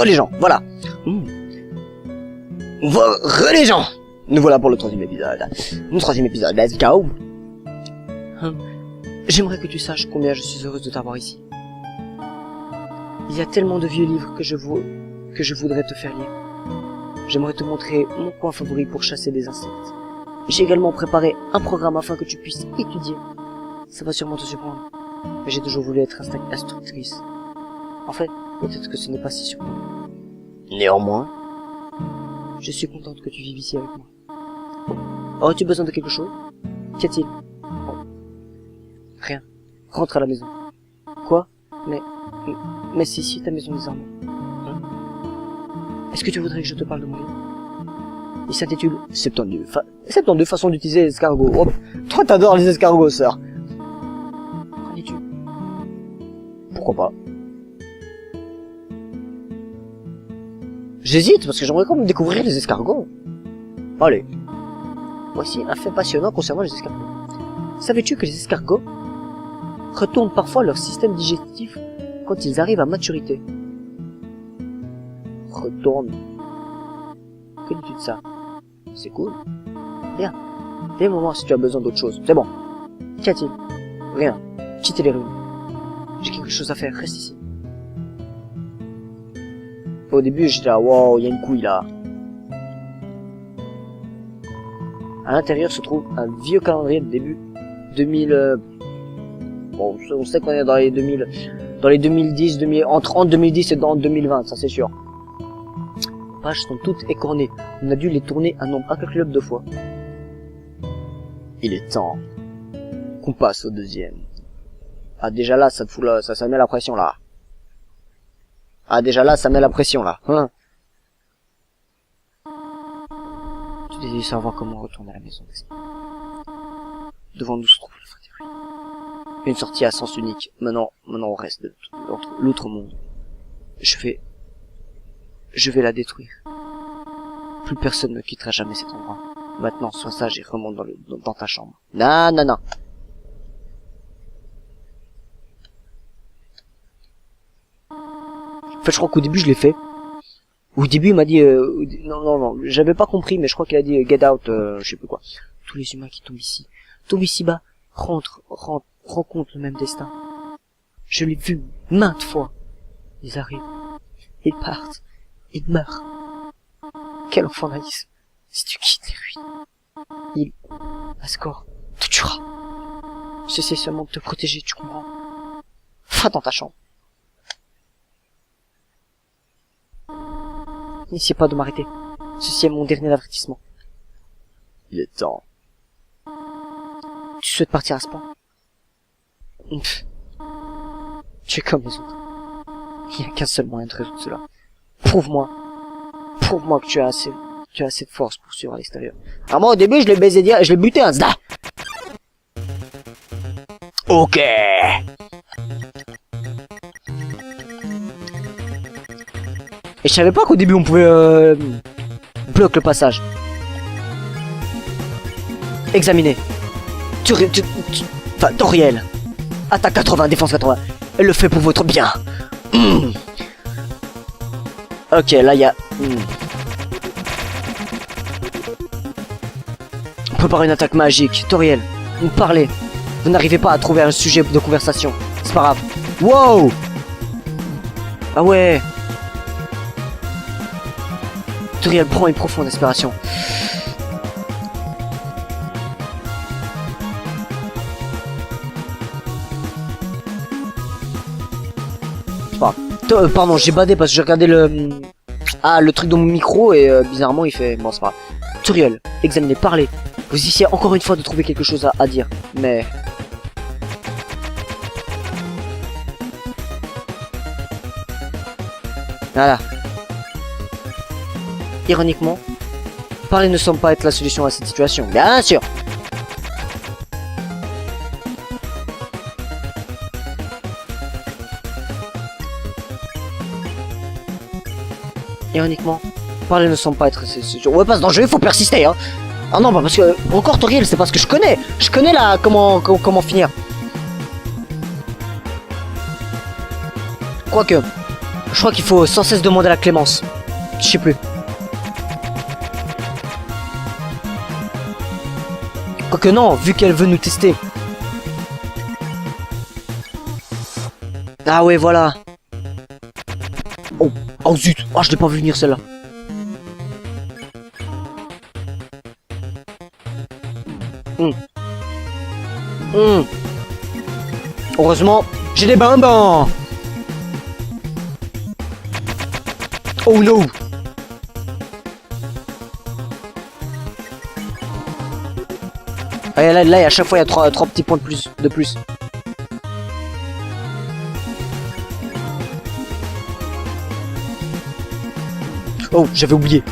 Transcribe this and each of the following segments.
Les gens, voilà. Les gens. Nous voilà pour le troisième épisode. Let's go. J'aimerais que tu saches combien je suis heureuse de t'avoir ici. Il y a tellement de vieux livres que je voudrais te faire lire. J'aimerais te montrer mon coin favori pour chasser des insectes. J'ai également préparé un programme afin que tu puisses étudier. Ça va sûrement te surprendre, mais j'ai toujours voulu être instructrice. En fait, peut-être que ce n'est pas si surprenant. Néanmoins, je suis contente que tu vives ici avec moi. Aurais-tu besoin de quelque chose? Qu'y a-t-il? Rien. Rentre à la maison. Quoi? Mais c'est ici ta maison désormais. Est-ce que tu voudrais que je te parle de mon livre? Il s'intitule 72 façons d'utiliser les escargots. Oh, toi t'adores les escargots, sœur. Qu'en es-tu? Pourquoi pas? J'hésite parce que j'aimerais quand même découvrir les escargots. Allez. Voici un fait passionnant concernant les escargots. Savais-tu que les escargots retournent parfois leur système digestif quand ils arrivent à maturité? Retourne. Que dis-tu de ça? C'est cool. Bien. Viens me voir si tu as besoin d'autre chose. C'est bon. Qu'y a-t-il? Rien. Quittez les rues. J'ai quelque chose à faire. Reste ici. Au début, j'étais là, wow, il y a une couille là. À l'intérieur se trouve un vieux calendrier de début 2000. Bon, on sait qu'on est dans les 2000, dans les 2010, entre 2010 et dans 2020, ça c'est sûr. Les pages sont toutes écornées. On a dû les tourner un nombre incalculable de fois. Il est temps qu'on passe au deuxième. Ah déjà là, ça te fout là, ça met la pression là. Ah déjà là, ça met la pression là. Hein? Tu désires savoir comment retourner à la maison, n'est-ce pas? Devant nous se trouve le Frédéric. Une sortie à sens unique. Maintenant on reste de l'autre monde. Je vais la détruire. Plus personne ne quittera jamais cet endroit. Maintenant, sois sage et remonte dans ta chambre. Non. En fait, je crois qu'au début, je l'ai fait. Au début, il m'a dit... non, j'avais pas compris, mais je crois qu'il a dit get out, je sais plus quoi. Tous les humains qui tombent ici bas, rencontrent le même destin. Je l'ai vu maintes fois. Ils arrivent, ils partent, ils meurent. Quel enfant naïf. Si tu quittes les ruines, Asgore, te tuera. J'essaie seulement de te protéger, tu comprends? Va dans ta chambre. N'essayez pas de m'arrêter. Ceci est mon dernier avertissement. Il est temps. Tu souhaites partir à ce point? Tu es comme les autres. Il n'y a qu'un seul moyen de résoudre cela. Prouve-moi que tu as assez de force pour suivre à l'extérieur. Alors moi au début je l'ai baisé direct, je l'ai buté un zda. Ok. Et je savais pas qu'au début on pouvait bloquer le passage. Examiner. Toriel. Attaque 80, défense 80. Elle le fait pour votre bien. Ok, là il y a... Préparez une attaque magique. Toriel, vous parlez. Vous n'arrivez pas à trouver un sujet de conversation. C'est pas grave. Wow. Ah ouais. Toriel prend une profonde inspiration. Pardon, j'ai badé parce que j'ai regardé le truc dans mon micro et bizarrement il fait... Bon, c'est pas grave. Toriel, examinez, parlez. Vous essayez encore une fois de trouver quelque chose à dire, mais... Voilà. Ironiquement, parler ne semble pas être la solution à cette situation. Bien sûr. Ironiquement, parler ne semble pas être... Ouais, parce que dans le jeu, il faut persister, hein. Ah non, bah parce que... Encore Toriel, c'est parce que je connais. Je connais là comment finir. Quoique, Je crois qu'il faut sans cesse demander la clémence. Je sais plus. Quoique non, vu qu'elle veut nous tester. Ah ouais, voilà. Oh, oh zut. Oh, je l'ai pas vu venir celle-là. Heureusement, j'ai des bonbons. Oh no. Ah, là, à chaque fois, il y a trois petits points de plus. Oh, j'avais oublié.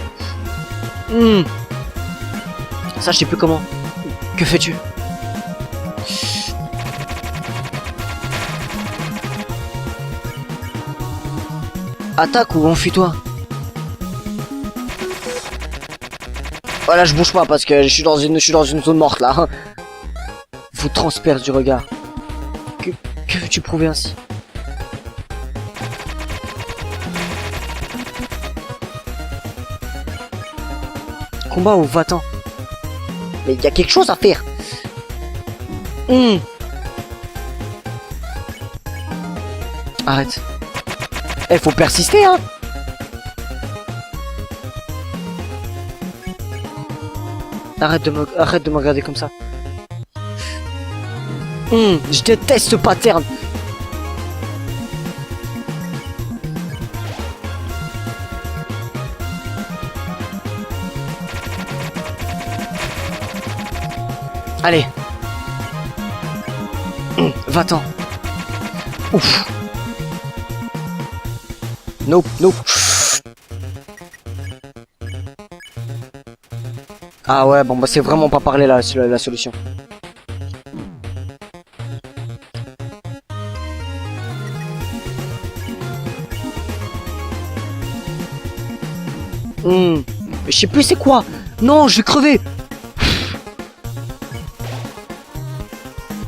Ça, je sais plus comment. Que fais-tu? Attaque ou enfuis-toi? Voilà, je bouge pas parce que je suis dans une zone morte là. Vous transperce du regard. Que veux-tu prouver ainsi? Combat ou va-t'en? Mais il y a quelque chose à faire. Arrête. Eh, faut persister, hein. Arrête de me regarder comme ça. Je déteste ce pattern. Allez. Va-t'en. Ouf. Nope, nope. Ah ouais, bon bah c'est vraiment pas parler là, la solution. Mais je sais plus c'est quoi. Non, je vais crever.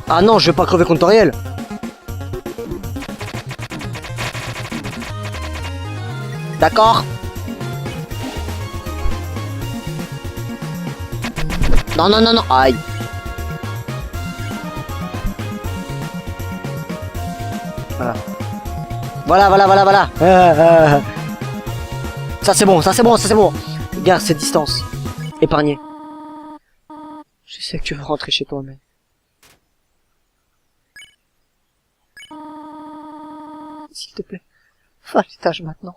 Ah non, je vais pas crever contre Toriel. D'accord. Non, non, non, non. Aïe. Voilà. Voilà. Ça c'est bon, ça c'est bon, ça c'est bon. Garde cette distance. Épargné. Je sais que tu veux rentrer chez toi, mais... S'il te plaît, fais l'étage maintenant.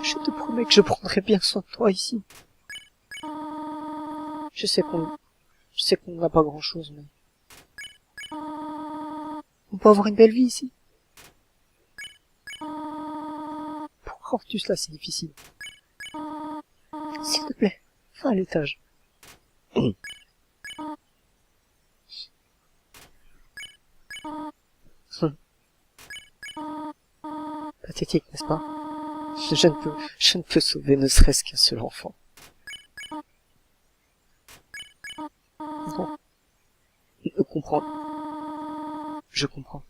Je te promets que je prendrai bien soin de toi ici. Je sais qu'on n'a pas grand chose, mais... On peut avoir une belle vie ici. Pourquoi rends-tu cela si difficile? S'il te plaît, fais à l'étage. Pathétique, n'est-ce pas? Je ne peux sauver ne serait-ce qu'un seul enfant. Non. Je comprends.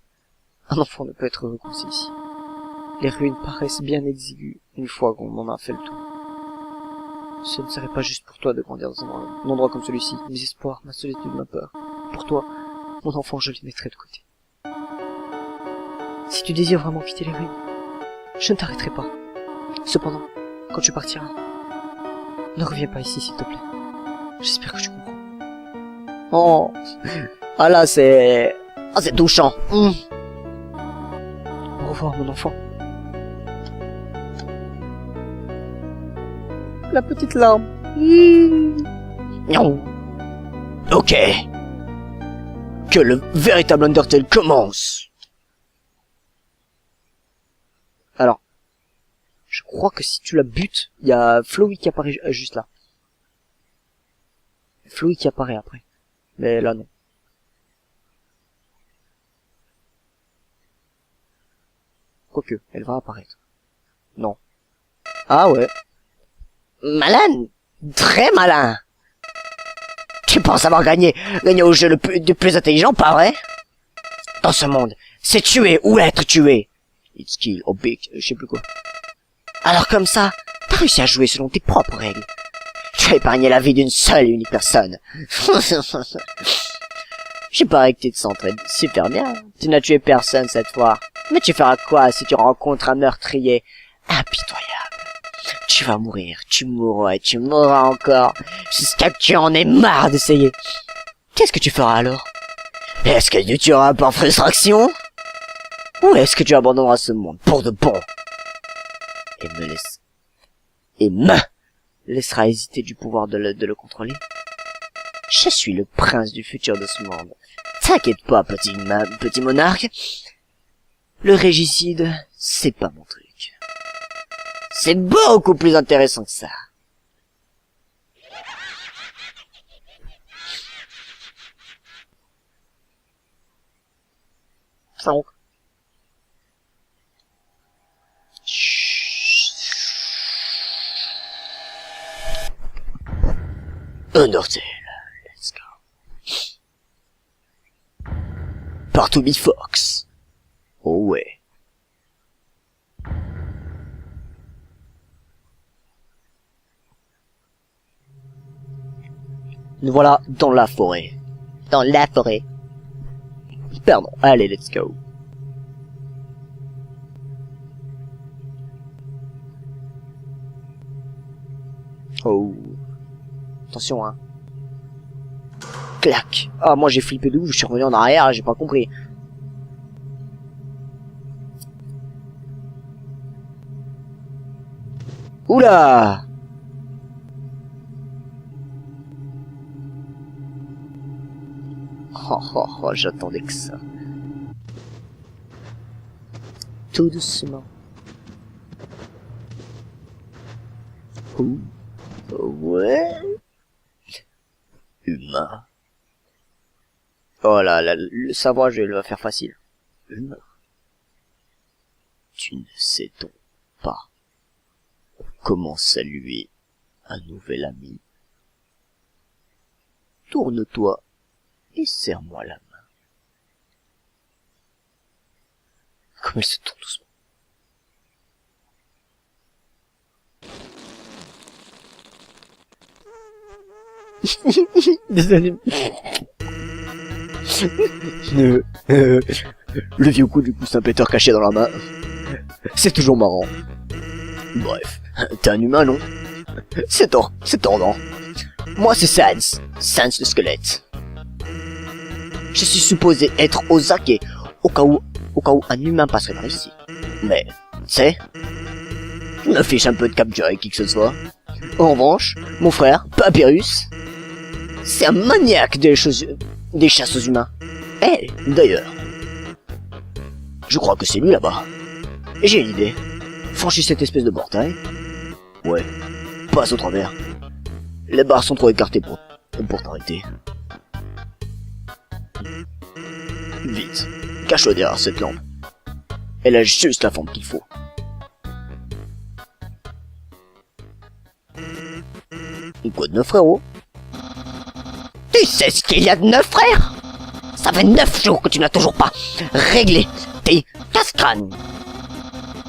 Un enfant ne peut être heureux qu'aussi ici. Les ruines paraissent bien exiguës une fois qu'on en a fait le tour. Ce ne serait pas juste pour toi de grandir dans un endroit comme celui-ci. Mes espoirs, ma solitude, ma peur. Pour toi, mon enfant, je les mettrai de côté. Si tu désires vraiment quitter les ruines, je ne t'arrêterai pas. Cependant, quand tu partiras, ne reviens pas ici, s'il te plaît. J'espère que tu comprends. Oh, ah là, c'est... Ah, c'est touchant. Au revoir, mon enfant. La petite larme. Non. Ok. Que le véritable Undertale commence. Alors, je crois que si tu la butes, il y a Flowey qui apparaît juste là. Flowey qui apparaît après. Mais là, non. Quoique, elle va apparaître. Non. Ah ouais. Malin. Très malin. Tu penses avoir gagné au jeu le plus intelligent, pas vrai? Dans ce monde, c'est tuer ou être tué. It's kill or big, je sais plus quoi. Alors comme ça, t'as réussi à jouer selon tes propres règles. Tu as épargné la vie d'une seule et unique personne. Je parie que tu te sens super bien. Tu n'as tué personne cette fois. Mais tu feras quoi si tu rencontres un meurtrier impitoyable? Tu vas mourir, tu mourras et tu mourras encore, jusqu'à ce que tu en aies marre d'essayer. Qu'est-ce que tu feras alors? Est-ce que tu tueras par frustration? Ou est-ce que tu abandonneras ce monde pour de bon? Et me laissera hésiter du pouvoir de le contrôler? Je suis le prince du futur de ce monde. T'inquiète pas, petit monarque. Le régicide, c'est pas mon truc. C'est beaucoup plus intéressant que ça. Donc. Undertale, let's go. Partout Big Fox. Oh ouais. Nous voilà dans la forêt. Dans la forêt. Pardon, allez, let's go. Oh. Attention, hein. Clac. Ah, moi j'ai flippé de ouf, je suis revenu en arrière, j'ai pas compris. Oula! Oh, j'attendais que ça. Tout doucement. Ouh. Ouais. Humain. Oh là là, le savoir, je vais le faire facile. Humain. Tu ne sais donc pas comment saluer un nouvel ami. Tourne-toi et serre-moi la main. Comme elle se tourne doucement. Désolé. Le vieux coup du coussin péteur caché dans la main. C'est toujours marrant. Bref, t'es un humain, non? C'est tordant. Moi, c'est Sans le squelette. Je suis supposé être aux aguets, au cas où un humain passerait par ici. Mais, tu sais, je me fiche un peu de capturer qui que ce soit. En revanche, mon frère, Papyrus, c'est un maniaque des chasses aux humains. Eh, d'ailleurs, je crois que c'est lui là-bas. J'ai une idée. Franchis cette espèce de portail. Ouais, passe au travers. Les barres sont trop écartées pour t'arrêter. Vite, cache-toi derrière cette lampe. Elle a juste la forme qu'il faut. Quoi de neuf, frérot? Tu sais ce qu'il y a de neuf, frère? Ça fait 9 jours que tu n'as toujours pas réglé tes casse-crânes.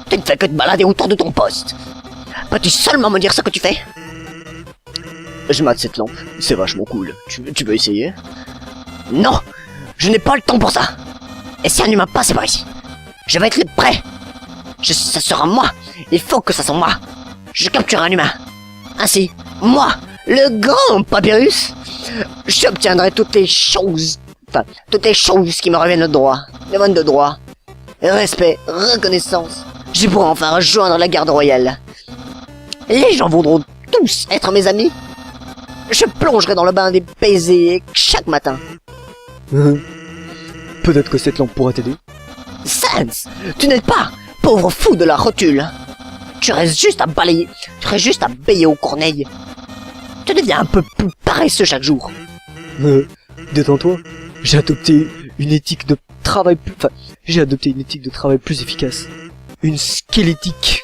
Tu ne fais que te balader autour de ton poste. Peux-tu seulement me dire ce que tu fais? Je mate cette lampe, c'est vachement cool. Tu veux essayer? Non, je n'ai pas le temps pour ça. Et si un humain passe par ici, je vais être prêt. Ça sera moi. Il faut que ça soit moi. Je capture un humain. Ainsi, moi, le grand Papyrus, j'obtiendrai toutes les choses qui me reviennent de droit. De droit. Respect, reconnaissance. Je pourrai enfin rejoindre la garde royale. Les gens voudront tous être mes amis. Je plongerai dans le bain des baisers chaque matin. Peut-être que cette lampe pourra t'aider. Sans, tu n'es pas pauvre fou de la rotule. Tu restes juste à balayer, aux corneilles. Tu deviens un peu plus paresseux chaque jour. Détends-toi. J'ai adopté une éthique de travail plus... efficace. Une squelettique.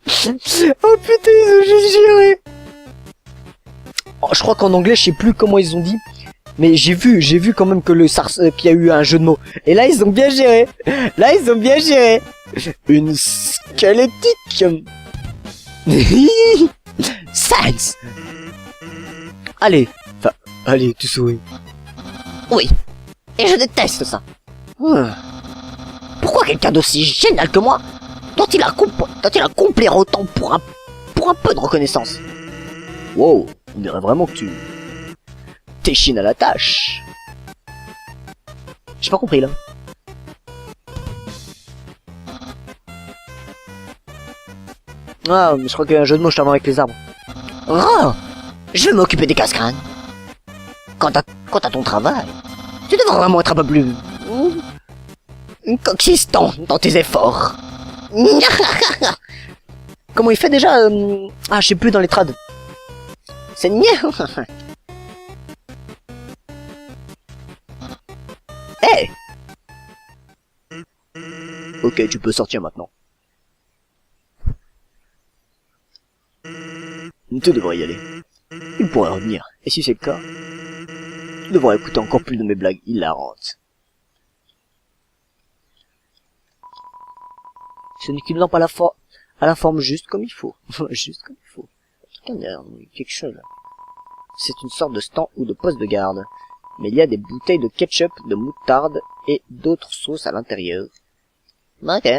Oh putain, ils ont juste géré. Oh, je crois qu'en anglais, je sais plus comment ils ont dit. Mais j'ai vu quand même que qu'il y a eu un jeu de mots. Et là, ils ont bien géré. Là, ils ont bien géré. Une squelettique. Science. Allez. Enfin, allez, tu souris. Oui. Et je déteste ça. Pourquoi quelqu'un d'aussi génial que moi doit-il accomplir autant pour un peu de reconnaissance? Wow, on dirait vraiment que tu t'échines à la tâche. J'ai pas compris là. Ah, mais je crois qu'il y a un jeu de mots justement avec les arbres. Oh, je vais m'occuper des casse-crânes. Quant à ton travail, tu devrais vraiment être un peu plus consistant dans tes efforts. Comment il fait déjà Ah, je sais plus dans les trades. C'est Hey. Ok, tu peux sortir maintenant. Tu devrais y aller. Il pourrait revenir. Et si c'est le cas, tu devrais écouter encore plus de mes blagues hilarantes. Ce n'est qu'une lampe à la forme juste comme il faut. Juste comme il faut. Putain, il y a quelque chose là. C'est une sorte de stand ou de poste de garde. Mais il y a des bouteilles de ketchup, de moutarde et d'autres sauces à l'intérieur. Ok.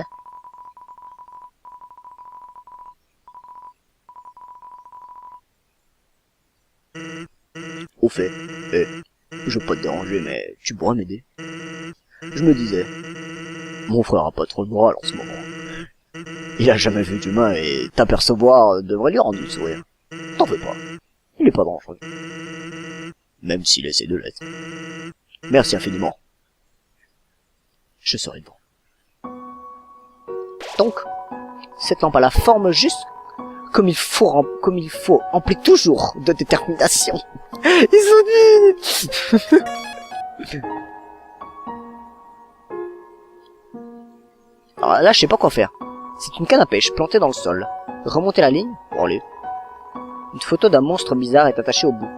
Au fait, je veux pas te déranger, mais tu pourrais m'aider. Je me disais, mon frère a pas trop de morale en ce moment. Il a jamais vu d'humain et t'apercevoir devrait lui rendre du sourire. T'en fais pas. Il est pas dangereux. Même s'il essaie de l'être. Merci infiniment. Je serai bon. Donc, cette lampe a la forme juste comme il faut emplit toujours de détermination. Ils sont nuls. Alors là, je sais pas quoi faire. C'est une canne à pêche plantée dans le sol. Remonter la ligne. Bon, allez. Une photo d'un monstre bizarre est attachée au bout.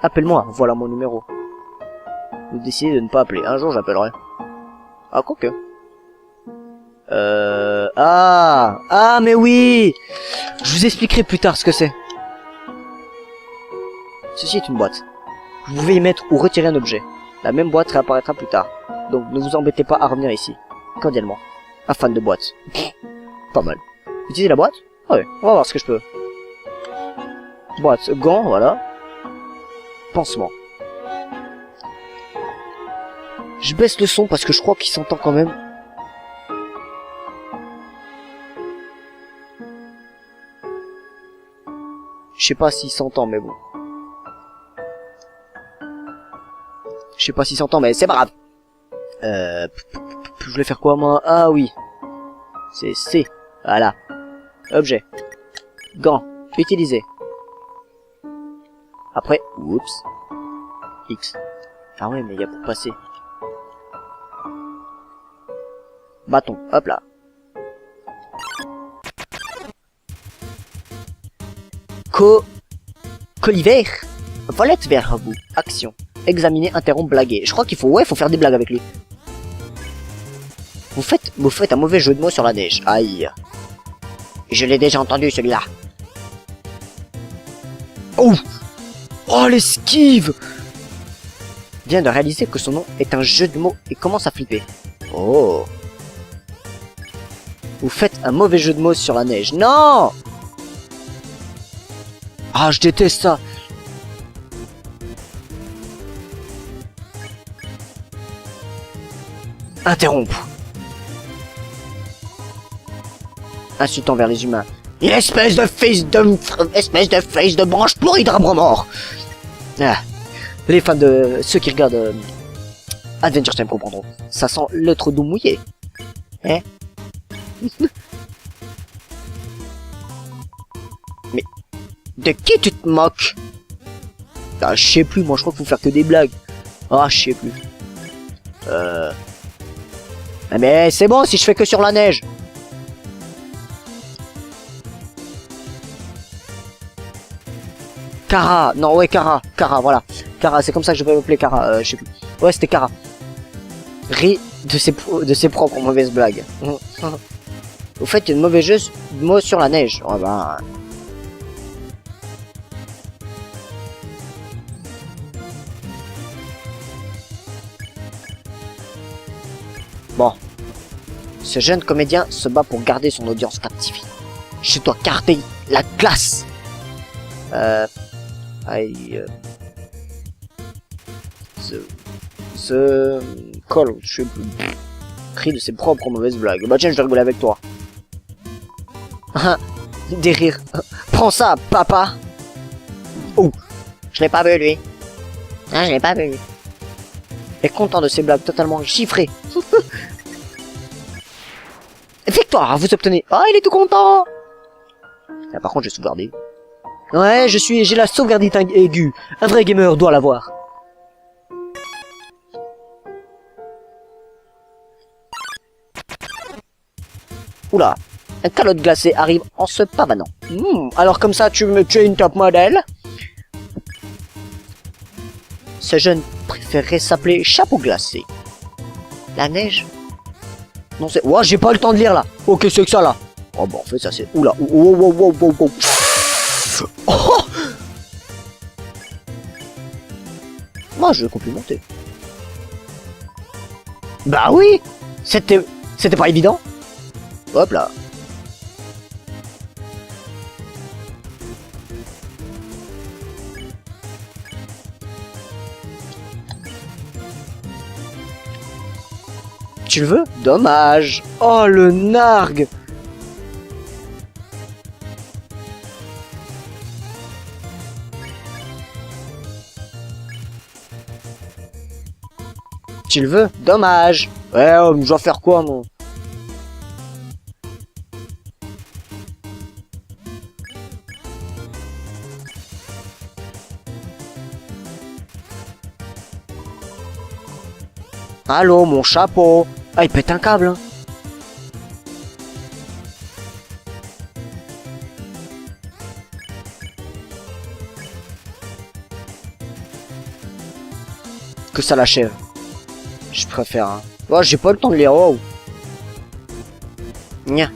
Appelle-moi, voilà mon numéro. Vous décidez de ne pas appeler. Un jour, j'appellerai. Ah, quoique. Ah, mais oui! Je vous expliquerai plus tard ce que c'est. Ceci est une boîte. Vous pouvez y mettre ou retirer un objet. La même boîte réapparaîtra plus tard. Donc, ne vous embêtez pas à revenir ici. Cordialement. Un fan de boîte. Pas mal. Utiliser la boîte? Ah ouais, on va voir ce que je peux. Boîte, gants, voilà. Pansement. Je baisse le son parce que je crois qu'il s'entend quand même. Je sais pas s'il s'entend, mais bon. Je sais pas s'il s'entend, mais c'est pas grave. Je voulais faire quoi, moi? Ah oui. C'est C. Voilà. Objet. Gants. Utiliser. Après, oups. X. Ah ouais, mais il y a pour passer. Bâton. Hop là. Colliver. Volette vers vous. Action. Examiner, interrompre, blaguer. Je crois qu'il faut faire des blagues avec lui. Vous faites un mauvais jeu de mots sur la neige. Aïe. Je l'ai déjà entendu, celui-là. Oh! Oh, l'esquive! Vient de réaliser que son nom est un jeu de mots et commence à flipper. Oh. Vous faites un mauvais jeu de mots sur la neige. Non! Ah, je déteste ça. Interrompre. Insultant vers les humains. Espèce de fils de branche pourrie d'arbre mort. Ah. Les fans de ceux qui regardent Adventure Time comprendront. Ça sent le trop doux mouillé. Hein? Mais de qui tu te moques? Ah, je sais plus, moi je crois qu'il faut faire que des blagues. Ah, je sais plus. Mais c'est bon si je fais que sur la neige. Cara, non ouais Cara, voilà. Kara, c'est comme ça que je vais m'appeler Kara, je sais plus. Ouais, c'était Kara. Rit de ses propres mauvaises blagues. Vous faites une mauvaise jeu de mots sur la neige. Oh ben... Bon. Ce jeune comédien se bat pour garder son audience captive. Je dois garder la glace. Ce colle, je sais plus. Crie de ses propres mauvaises blagues. Bah tiens, je vais rigoler avec toi. Des rires. Prends ça, papa. Oh, je l'ai pas vu lui. Ah, je l'ai pas vu lui. Et content de ses blagues totalement chiffrées. Victoire, vous obtenez. Ah, il est tout content. Ah, par contre, j'ai sauvegardé. Ouais, j'ai la sauvegardite aiguë. Un vrai gamer doit l'avoir. Oula, un calotte glacé arrive en se pavanant. Alors comme ça, tu es une top modèle. Ce jeune préférerait s'appeler Chapeau glacé. La neige. Non, c'est... Ouah, j'ai pas le temps de lire là. Oh, qu'est-ce que c'est que ça là? Oh, bah en fait, ça c'est... Oula, oh. Moi, je vais complimenter. Bah oui. C'était pas évident. Hop là. Tu le veux? Dommage. Oh, le nargue. Tu le veux? Dommage. Ouais, je dois faire quoi, moi? Allô, mon chapeau. Ah, il pète un câble, hein. Que ça l'achève. Je préfère, hein. Oh, j'ai pas le temps de lire, oh. Nya.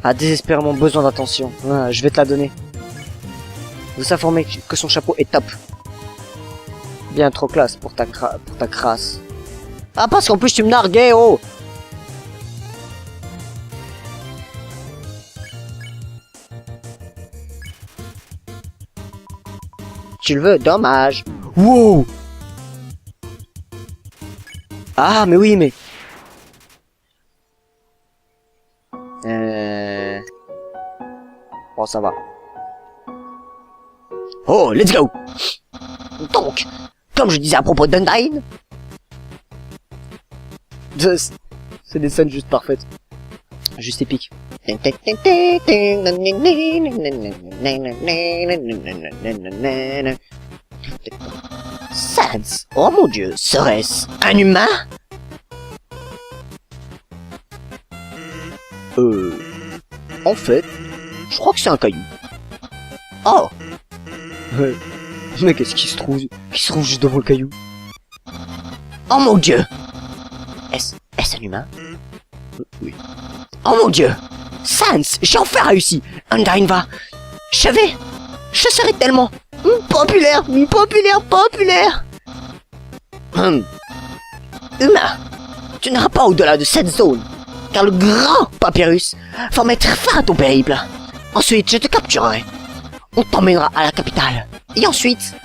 A désespérément besoin d'attention. Ah, je vais te la donner. Vous informer que son chapeau est top. Bien trop classe pour ta crasse. Ah, parce qu'en plus tu me narguais, oh. Tu le veux? Dommage. Wow. Ah, mais oui, mais... Bon, ça va. Oh, let's go. Donc, comme je disais à propos d'Undyne... C'est des scènes juste parfaites. Juste épiques. Sans, oh mon dieu, serait-ce un humain? En fait, je crois que c'est un caillou. Oh. Mais qu'est-ce qui se trouve juste devant le caillou? Oh mon dieu. Est-ce un humain? Oui. Oh mon dieu. Sans, j'ai enfin réussi. Undyne va. Je serai tellement populaire. Humain, tu n'iras pas au-delà de cette zone, car le grand papyrus va mettre fin à ton périple. Ensuite, je te capturerai. On t'emmènera à la capitale. Et ensuite,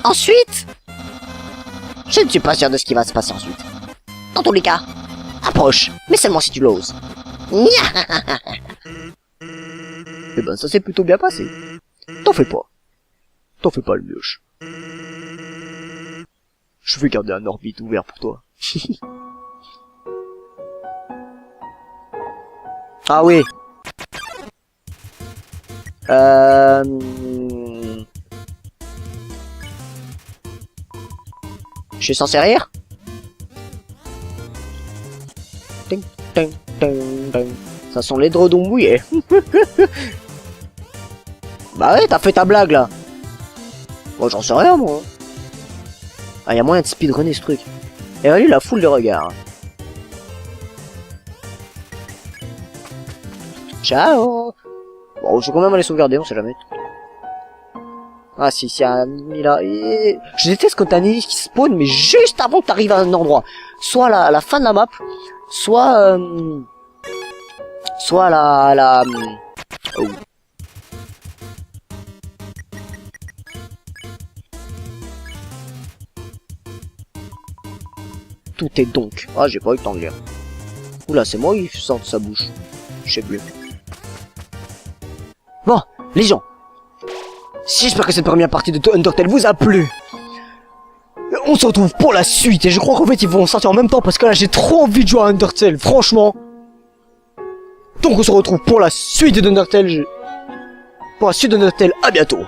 je ne suis pas sûr de ce qui va se passer ensuite. Dans tous les cas, approche, mais seulement si tu l'oses. Eh ben, ça s'est plutôt bien passé. T'en fais pas le mioche. Je vais garder un orbite ouvert pour toi. Ah oui. Je suis censé rire? Ting, ting, ting, ting. Ça sont les dredons mouillés. Bah ouais, t'as fait ta blague là. Moi j'en sais rien moi. Ah, y a moyen de speedrunner ce truc. Et allez, la foule de regards. Ciao. Bon, je vais quand même aller sauvegarder, on sait jamais. Ah si, il y a un ennemi là. Et... je déteste quand t'as un ennemi qui spawn, mais juste avant que t'arrives à un endroit. Soit à la fin de la map, soit... soit à la... oh. Tout est donc. Ah, j'ai pas eu le temps de lire. Oula, c'est moi qui sort de sa bouche. Je sais plus. Bon, les gens. J'espère que cette première partie de Undertale vous a plu. On se retrouve pour la suite. Et je crois qu'en fait, ils vont sortir en même temps. Parce que là, j'ai trop envie de jouer à Undertale. Franchement. Donc, on se retrouve pour la suite d'Undertale. Pour la suite d'Undertale. À bientôt.